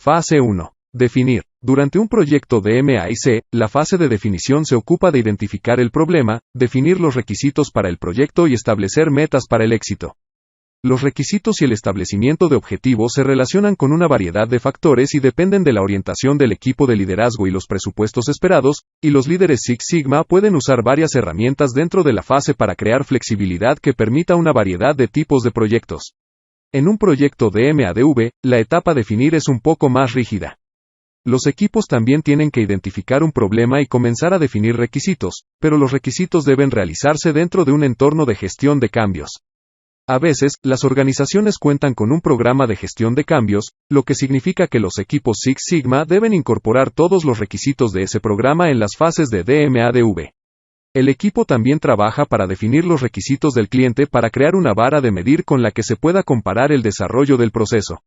Fase 1. Definir. Durante un proyecto de M&A&C, la fase de definición se ocupa de identificar el problema, definir los requisitos para el proyecto y establecer metas para el éxito. Los requisitos y el establecimiento de objetivos se relacionan con una variedad de factores y dependen de la orientación del equipo de liderazgo y los presupuestos esperados, y los líderes Six Sigma pueden usar varias herramientas dentro de la fase para crear flexibilidad que permita una variedad de tipos de proyectos. En un proyecto de M&A&V, la etapa definir es un poco más rígida. Los equipos también tienen que identificar un problema y comenzar a definir requisitos, pero los requisitos deben realizarse dentro de un entorno de gestión de cambios. A veces, las organizaciones cuentan con un programa de gestión de cambios, lo que significa que los equipos Six Sigma deben incorporar todos los requisitos de ese programa en las fases de M&A&V. El equipo también trabaja para definir los requisitos del cliente para crear una vara de medir con la que se pueda comparar el desarrollo del proceso.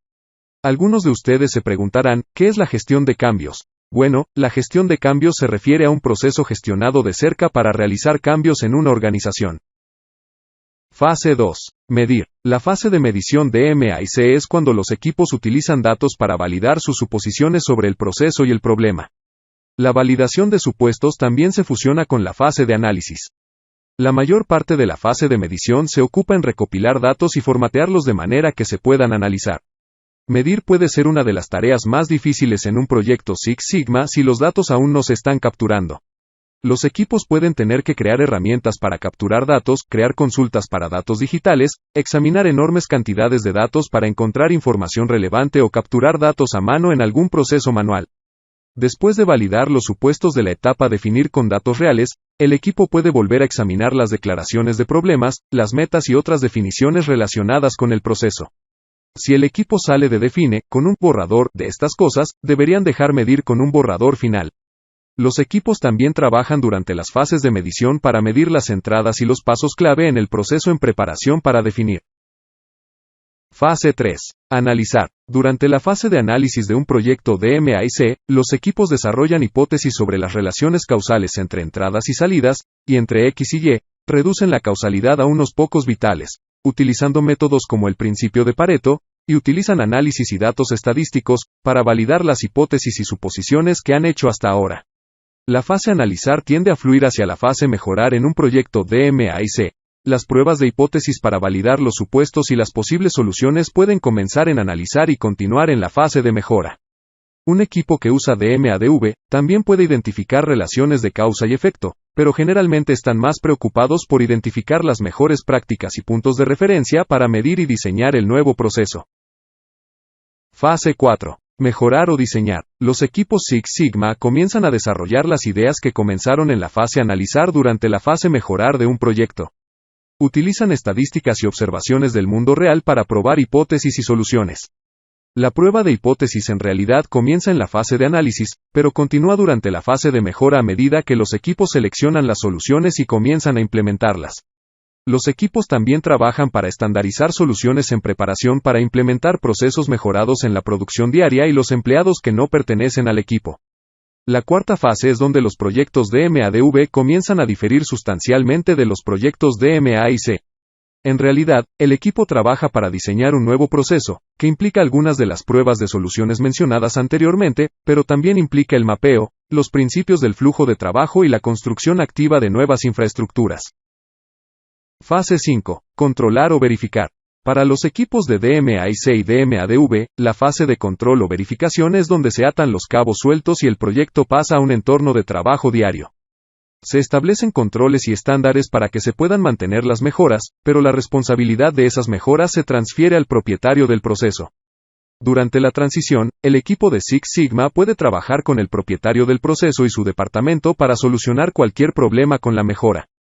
Algunos de ustedes se preguntarán, ¿qué es la gestión de cambios? Bueno, la gestión de cambios se refiere a un proceso gestionado de cerca para realizar cambios en una organización. Fase 2. Medir. La fase de medición de M&A&C es cuando los equipos utilizan datos para validar sus suposiciones sobre el proceso y el problema. La validación de supuestos también se fusiona con la fase de análisis. La mayor parte de la fase de medición se ocupa en recopilar datos y formatearlos de manera que se puedan analizar. Medir puede ser una de las tareas más difíciles en un proyecto Six Sigma si los datos aún no se están capturando. Los equipos pueden tener que crear herramientas para capturar datos, crear consultas para datos digitales, examinar enormes cantidades de datos para encontrar información relevante o capturar datos a mano en algún proceso manual. Después de validar los supuestos de la etapa definir con datos reales, el equipo puede volver a examinar las declaraciones de problemas, las metas y otras definiciones relacionadas con el proceso. Si el equipo sale de define con un borrador de estas cosas, deberían dejar medir con un borrador final. Los equipos también trabajan durante las fases de medición para medir las entradas y los pasos clave en el proceso en preparación para definir. Fase 3. Analizar. Durante la fase de análisis de un proyecto de M&A&C, los equipos desarrollan hipótesis sobre las relaciones causales entre entradas y salidas, y entre X y Y, reducen la causalidad a unos pocos vitales, utilizando métodos como el principio de Pareto, y utilizan análisis y datos estadísticos, para validar las hipótesis y suposiciones que han hecho hasta ahora. La fase analizar tiende a fluir hacia la fase mejorar en un proyecto de M&A&C. Las pruebas de hipótesis para validar los supuestos y las posibles soluciones pueden comenzar en analizar y continuar en la fase de mejora. Un equipo que usa M&A&V también puede identificar relaciones de causa y efecto, pero generalmente están más preocupados por identificar las mejores prácticas y puntos de referencia para medir y diseñar el nuevo proceso. Fase 4. Mejorar o diseñar. Los equipos Six Sigma comienzan a desarrollar las ideas que comenzaron en la fase analizar durante la fase mejorar de un proyecto. Utilizan estadísticas y observaciones del mundo real para probar hipótesis y soluciones. La prueba de hipótesis en realidad comienza en la fase de análisis, pero continúa durante la fase de mejora a medida que los equipos seleccionan las soluciones y comienzan a implementarlas. Los equipos también trabajan para estandarizar soluciones en preparación para implementar procesos mejorados en la producción diaria y los empleados que no pertenecen al equipo. La cuarta fase es donde los proyectos de M&A&V comienzan a diferir sustancialmente de los proyectos de M&A&C. En realidad, el equipo trabaja para diseñar un nuevo proceso, que implica algunas de las pruebas de soluciones mencionadas anteriormente, pero también implica el mapeo, los principios del flujo de trabajo y la construcción activa de nuevas infraestructuras. Fase 5. Controlar o verificar. Para los equipos de M&A&C y M&A&V, la fase de control o verificación es donde se atan los cabos sueltos y el proyecto pasa a un entorno de trabajo diario. Se establecen controles y estándares para que se puedan mantener las mejoras, pero la responsabilidad de esas mejoras se transfiere al propietario del proceso. Durante la transición, el equipo de Six Sigma puede trabajar con el propietario del proceso y su departamento para solucionar cualquier problema con la mejora.